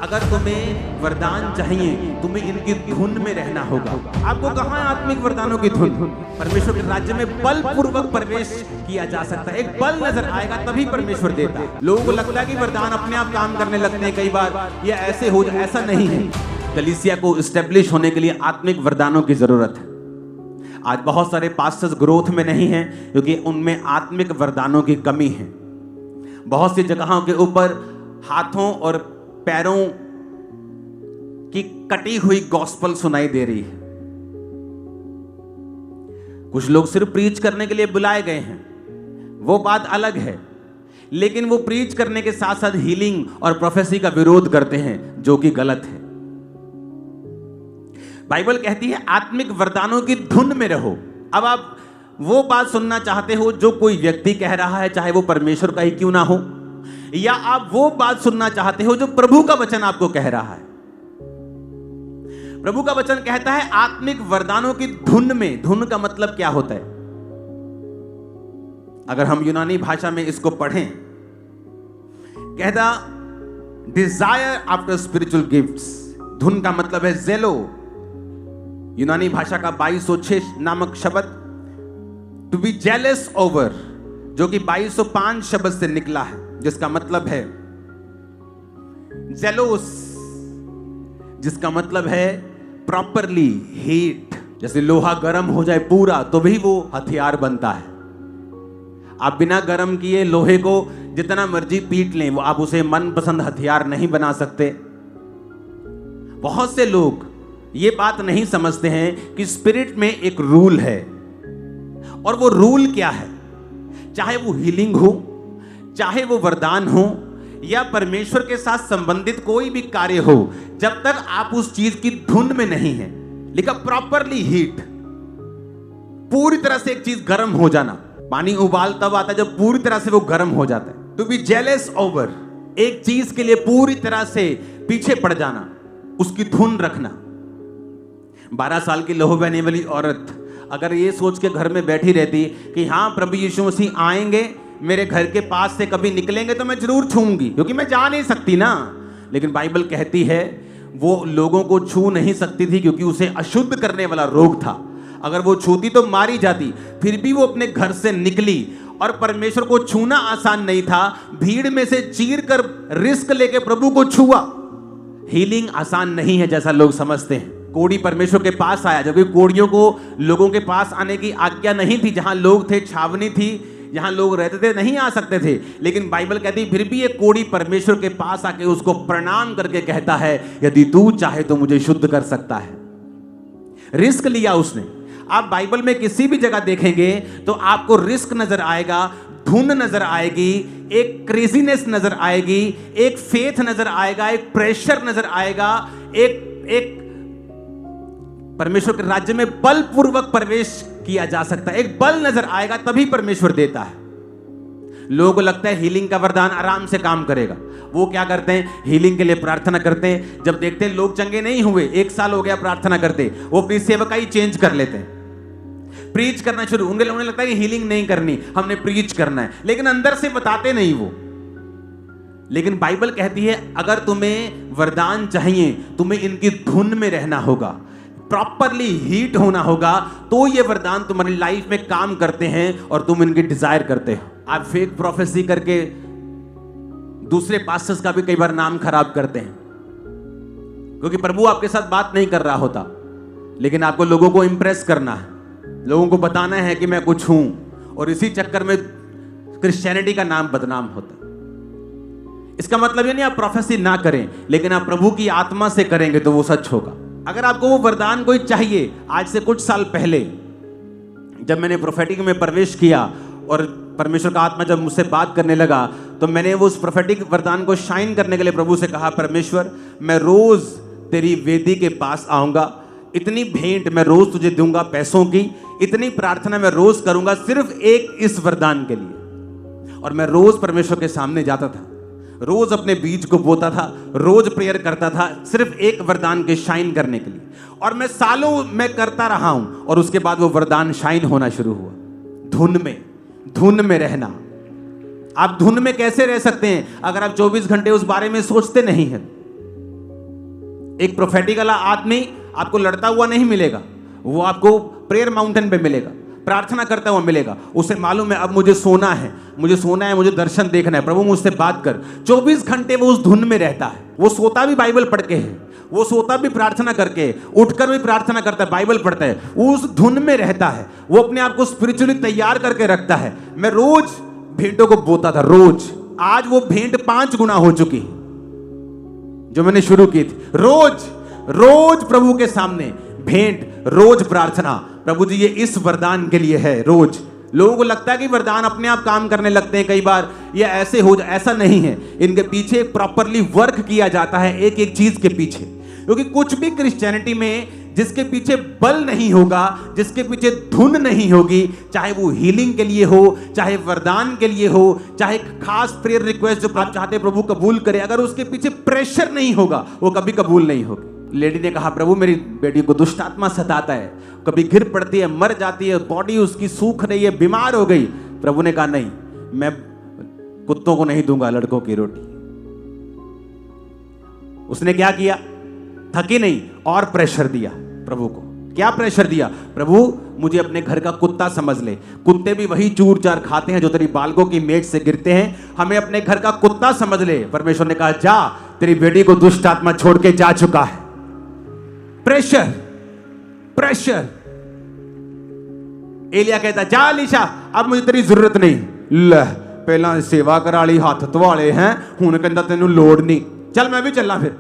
अगर तुम्हें वरदान चाहिए, तुम्हें इनकी धुन में रहना होगा। आपको कहाँ है आत्मिक वरदानों की धुन? परमेश्वर के राज्य में बलपूर्वक प्रवेश किया जा सकता है। एक बल नजर आएगा तभी परमेश्वर देता है। लोगों को लगता है कि वरदान अपने आप काम करने लगते हैं, कई बार ये ऐसे हो जाए, ऐसा नहीं है। कलीसिया को इस्टेब्लिश होने के लिए आत्मिक वरदानों की जरूरत है। आज बहुत सारे पास्टर्स ग्रोथ में नहीं हैं क्योंकि उनमें आत्मिक वरदानों की कमी है। बहुत सी जगहों के ऊपर हाथों और पैरों की कटी हुई गॉस्पल सुनाई दे रही है। कुछ लोग सिर्फ प्रीच करने के लिए बुलाए गए हैं, वो बात अलग है, लेकिन वो प्रीच करने के साथ साथ हीलिंग और प्रोफेसी का विरोध करते हैं, जो कि गलत है। बाइबल कहती है आत्मिक वरदानों की धुन में रहो। अब आप वो बात सुनना चाहते हो जो कोई व्यक्ति कह रहा है, चाहे वो परमेश्वर का ही क्यों ना हो, या आप वो बात सुनना चाहते हो जो प्रभु का वचन आपको कह रहा है। प्रभु का वचन कहता है आत्मिक वरदानों की धुन में। धुन का मतलब क्या होता है? अगर हम यूनानी भाषा में इसको पढ़ें, कहता डिजायर आफ्टर स्पिरिचुअल गिफ्ट्स। धुन का मतलब है जेलो। यूनानी भाषा का 2206 नामक शब्द टू बी जेलस ओवर, जो कि 2205 शब्द से निकला है, जिसका मतलब है जेलोस, जिसका मतलब है प्रॉपरली हीट। जैसे लोहा गर्म हो जाए पूरा तो भी वो हथियार बनता है। आप बिना गर्म किए लोहे को जितना मर्जी पीट लें, वो आप उसे मनपसंद हथियार नहीं बना सकते। बहुत से लोग ये बात नहीं समझते हैं कि स्पिरिट में एक रूल है, और वो रूल क्या है? चाहे वो हीलिंग हो, चाहे वो वरदान हो, या परमेश्वर के साथ संबंधित कोई भी कार्य हो, जब तक आप उस चीज की धुन में नहीं है, लिखा प्रॉपरली हीट, पूरी तरह से एक चीज गर्म हो जाना। पानी उबाल तब आता है जब पूरी तरह से वो गर्म हो जाता है। टू बी जेलस ओवर, एक चीज के लिए पूरी तरह से पीछे पड़ जाना, उसकी धुन रखना। 12 साल की लहू बहने वाली औरत अगर ये सोच के घर में बैठी रहती कि हाँ प्रभु यीशु मसीह आएंगे, मेरे घर के पास से कभी निकलेंगे तो मैं जरूर छूंगी, क्योंकि मैं जा नहीं सकती ना। लेकिन बाइबल कहती है वो लोगों को छू नहीं सकती थी क्योंकि उसे अशुद्ध करने वाला रोग था। अगर वो छूती तो मारी जाती। फिर भी वो अपने घर से निकली, और परमेश्वर को छूना आसान नहीं था। भीड़ में से चीर कर रिस्क लेके प्रभु को छुआ। हीलिंग आसान नहीं है जैसा लोग समझते हैं। कोढ़ी परमेश्वर के पास आया, जबकि कोढ़ियों को लोगों के पास आने की आज्ञा नहीं थी। जहां लोग थे, छावनी थी, जहां लोग रहते थे, नहीं आ सकते थे। लेकिन बाइबल कहती फिर भी ये कोढ़ी परमेश्वर के पास आके उसको प्रणाम करके कहता है यदि तू चाहे तो मुझे शुद्ध कर सकता है। रिस्क लिया उसने। आप बाइबल में किसी भी जगह देखेंगे तो आपको रिस्क नजर आएगा, धुन नजर आएगी, एक क्रेजीनेस नजर आएगी, एक फेथ नजर आएगा, एक प्रेशर नजर आएगा, एक परमेश्वर के राज्य में बलपूर्वक प्रवेश किया जा सकता है। एक बल नजर आएगा तभी परमेश्वर देता है। लोगों को लगता है हीलिंग का वरदान आराम से काम करेगा। वो क्या करते हैं? हीलिंग के लिए प्रार्थना करते हैं। जब देखते हैं लोग चंगे नहीं हुए, 1 साल हो गया प्रार्थना करते, वो अपनी सेवकाई चेंज कर लेते हैं, प्रीच करना शुरू। उन्हें लगता है कि हीलिंग नहीं करनी, हमने प्रीच करना है, लेकिन अंदर से बताते नहीं वो। लेकिन बाइबल कहती है अगर तुम्हें वरदान चाहिए, तुम्हें इनकी धुन में रहना होगा, प्रॉपरली हीट होना होगा, तो ये वरदान तुम्हारी लाइफ में काम करते हैं और तुम इनकी डिजायर करते हो। आप फेक प्रोफेसी करके दूसरे पास्टर्स का भी कई बार नाम खराब करते हैं, क्योंकि प्रभु आपके साथ बात नहीं कर रहा होता, लेकिन आपको लोगों को इंप्रेस करना है, लोगों को बताना है कि मैं कुछ हूं, और इसी चक्कर में क्रिश्चियनिटी का नाम बदनाम होता है। इसका मतलब ये नहीं आप प्रोफेसी ना करें, लेकिन आप प्रभु की आत्मा से करेंगे तो वो सच होगा। अगर आपको वो वरदान कोई चाहिए, आज से कुछ साल पहले जब मैंने प्रोफेटिक में प्रवेश किया और परमेश्वर का आत्मा जब मुझसे बात करने लगा, तो मैंने वो उस प्रोफेटिक वरदान को शाइन करने के लिए प्रभु से कहा, परमेश्वर मैं रोज तेरी वेदी के पास आऊंगा, इतनी भेंट मैं रोज तुझे दूंगा पैसों की, इतनी प्रार्थना मैं रोज करूंगा सिर्फ एक इस वरदान के लिए। और मैं रोज परमेश्वर के सामने जाता था, रोज अपने बीज को बोता था, रोज प्रेयर करता था सिर्फ एक वरदान के शाइन करने के लिए। और मैं सालों में करता रहा हूं, और उसके बाद वो वरदान शाइन होना शुरू हुआ। धुन में रहना। आप धुन में कैसे रह सकते हैं अगर आप 24 घंटे उस बारे में सोचते नहीं हैं? एक प्रोफेटिक वाला आदमी आपको लड़ता हुआ नहीं मिलेगा, वो आपको प्रेयर माउंटेन पे मिलेगा, प्रार्थना करता हुआ मिलेगा। उसे मालूम है अब मुझे सोना है, मुझे दर्शन देखना है, प्रभु मुझसे बात कर। 24 घंटे वो उस धुन में रहता है। वो सोता भी बाइबल पढ़ के है, वो सोता भी प्रार्थना करके, उठकर भी प्रार्थना करता है, बाइबल पढ़ता है, वो उस धुन में रहता है। वो अपने आप को स्पिरिचुअली तैयार करके रखता है। मैं रोज भेंटों को बोता था, रोज। आज वो भेंट 5 गुना हो चुकी है जो मैंने शुरू की थी। रोज प्रभु के सामने भेंट, रोज प्रार्थना। प्रभु जी ये इस वरदान के लिए है। रोज लोगों को लगता है कि वरदान अपने आप काम करने लगते हैं, कई बार ये ऐसे हो जाए, ऐसा नहीं है। इनके पीछे प्रॉपरली वर्क किया जाता है, एक एक चीज के पीछे। क्योंकि कुछ भी क्रिश्चियनिटी में जिसके पीछे बल नहीं होगा, जिसके पीछे धुन नहीं होगी, चाहे वो हीलिंग के लिए हो, चाहे वरदान के लिए हो, चाहे खास प्रेयर रिक्वेस्ट जो आप चाहते प्रभु कबूल करे, अगर उसके पीछे प्रेशर नहीं होगा वो कभी कबूल नहीं होगी। लेडी ने कहा प्रभु मेरी बेटी को दुष्ट आत्मा सताता है, कभी गिर पड़ती है, मर जाती है, बॉडी उसकी सूख रही है, बीमार हो गई। प्रभु ने कहा नहीं, मैं कुत्तों को नहीं दूंगा लड़कों की रोटी। उसने क्या किया? थकी नहीं और प्रेशर दिया प्रभु को। क्या प्रेशर दिया? प्रभु मुझे अपने घर का कुत्ता समझ ले। कुत्ते भी वही चूर चार खाते हैं जो तेरी बालकों की मेज से गिरते हैं, हमें अपने घर का कुत्ता समझ ले। परमेश्वर ने कहा जा, तेरी बेटी को दुष्ट आत्मा छोड़ के जा चुका है। प्रेशर। एलिया कहता जा अलीशा, अब मुझे तेरी जरूरत नहीं। ले पहला सेवा करा ली, हाथ धवाले हैं, हुण कहता तेनू लोड़ नहीं, चल मैं भी चलना। फिर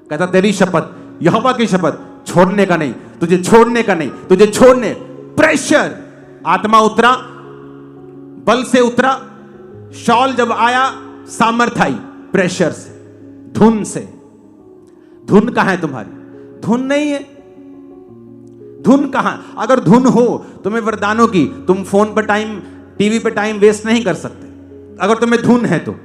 कहता तेरी शपथ, यहोवा की शपथ, छोड़ने का नहीं, तुझे छोड़ने का नहीं, तुझे छोड़ने। प्रेशर। आत्मा उतरा, बल से उतरा। शॉल जब आया सामर्थ आई प्रेशर से, धुन से। धुन कहां है तुम्हारी? धुन नहीं है। धुन कहां? अगर धुन हो तुम्हें वरदानों की, तुम फोन पर टाइम, टीवी पे टाइम वेस्ट नहीं कर सकते। अगर तुम्हें धुन है तो,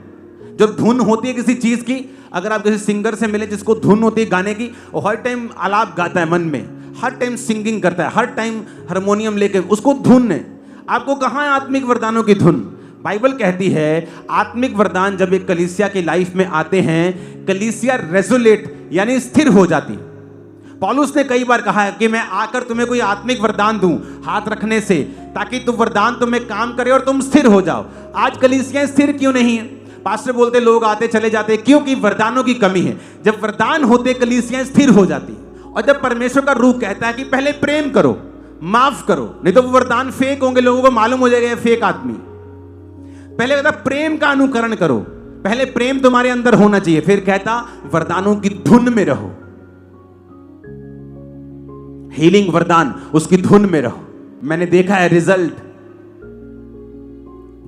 जब धुन होती है किसी चीज की, अगर आप किसी सिंगर से मिले जिसको धुन होती है गाने की, वो हर टाइम आलाप गाता है मन में, हर टाइम सिंगिंग करता है, हर टाइम हारमोनियम लेके, उसको धुन है। आपको कहां है आत्मिक वरदानों की धुन? बाइबल कहती है आत्मिक वरदान जब एक कलीसिया की लाइफ में आते हैं, कलीसिया रेजोलेट यानी स्थिर हो जाती है। पौलुस ने कई बार कहा है कि मैं आकर तुम्हें कोई आत्मिक वरदान दूं हाथ रखने से, ताकि तुम वरदान तुम्हें काम करे और तुम स्थिर हो जाओ। आज कलीसियाएं स्थिर क्यों नहीं है? पास्टर बोलते लोग आते चले जाते, क्योंकि वरदानों की कमी है। जब वरदान होते कलीसियाएं स्थिर हो जाती। और जब परमेश्वर का रूह कहता है कि पहले प्रेम करो, माफ करो, नहीं तो वो वरदान फेक होंगे, लोगों को मालूम हो जाएगा ये फेक आदमी। पहले कहता प्रेम का अनुकरण करो, पहले प्रेम तुम्हारे अंदर होना चाहिए। फिर कहता वरदानों की धुन में रहो। हीलिंग वरदान, उसकी धुन में रहो। मैंने देखा है रिजल्ट,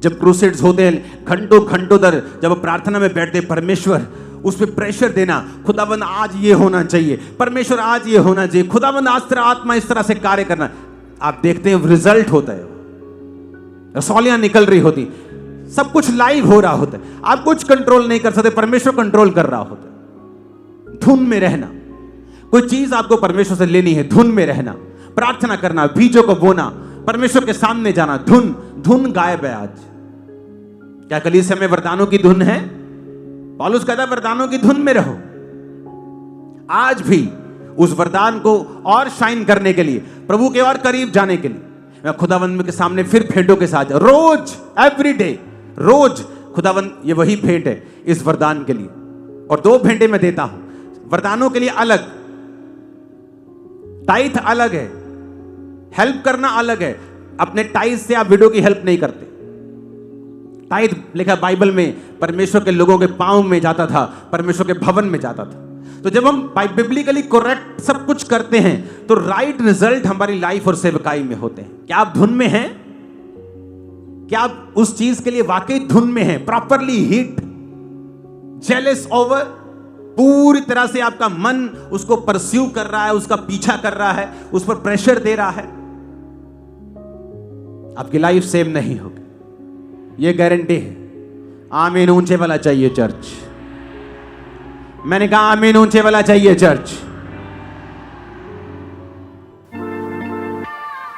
जब क्रूसेड्स होते हैं घंटों घंटों दर, जब प्रार्थना में बैठते, परमेश्वर उस पर प्रेशर देना, खुदाबंद आज ये होना चाहिए, परमेश्वर आज ये होना चाहिए, खुदाबंद आज तेरा आत्मा इस तरह से कार्य करना। आप देखते हैं रिजल्ट होता है, रसौलियां निकल रही होती, सब कुछ लाइव हो रहा होता है। आप कुछ कंट्रोल नहीं कर सकते, परमेश्वर कंट्रोल कर रहा होता है। धुन में रहना। कोई चीज आपको परमेश्वर से लेनी है, धुन में रहना, प्रार्थना करना, बीजों को बोना, परमेश्वर के सामने जाना। धुन गायब है आज। क्या कलीसिया में वरदानों की धुन है? पौलुस कहता है वरदानों की धुन में रहो। आज भी उस वरदान को और शाइन करने के लिए, प्रभु के और करीब जाने के लिए, मैं खुदावंद के सामने फिर भेंटों के साथ रोज, एवरी डे, रोज खुदावंद ये वही भेंट है इस वरदान के लिए। और 2 भेंटें मैं देता हूं वरदानों के लिए अलग, टाइथ अलग है, हेल्प करना अलग है। अपने टाइथ से आप विडो की हेल्प नहीं करते। टाइथ लिखा बाइबल में, परमेश्वर के लोगों के पांव में जाता था, परमेश्वर के भवन में जाता था। तो जब हम बिब्लिकली करेक्ट सब कुछ करते हैं तो राइट रिजल्ट हमारी लाइफ और सेवकाई में होते हैं। क्या आप धुन में हैं? क्या आप उस चीज के लिए वाकई धुन में हैं? प्रॉपरली हीट, जेलस ओवर, पूरी तरह से आपका मन उसको परस्यू कर रहा है, उसका पीछा कर रहा है, उस पर प्रेशर दे रहा है, आपकी लाइफ सेम नहीं होगी, ये गारंटी है। आमीन ऊंचे वाला चाहिए चर्च। मैंने कहा आमीन ऊंचे वाला चाहिए चर्च।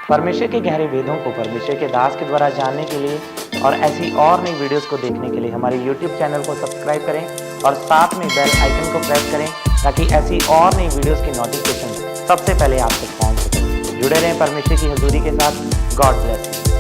परमेश्वर के गहरे वेदों को परमेश्वर के दास के द्वारा जानने के लिए और ऐसी और नई वीडियोस को देखने के लिए हमारे YouTube चैनल को सब्सक्राइब करें और साथ में बेल आइकन को प्रेस करें ताकि ऐसी और नई वीडियोस की नोटिफिकेशन सबसे पहले आप तक पहुंच सके। जुड़े रहें परमेश्वर की हजूरी के साथ। God bless you.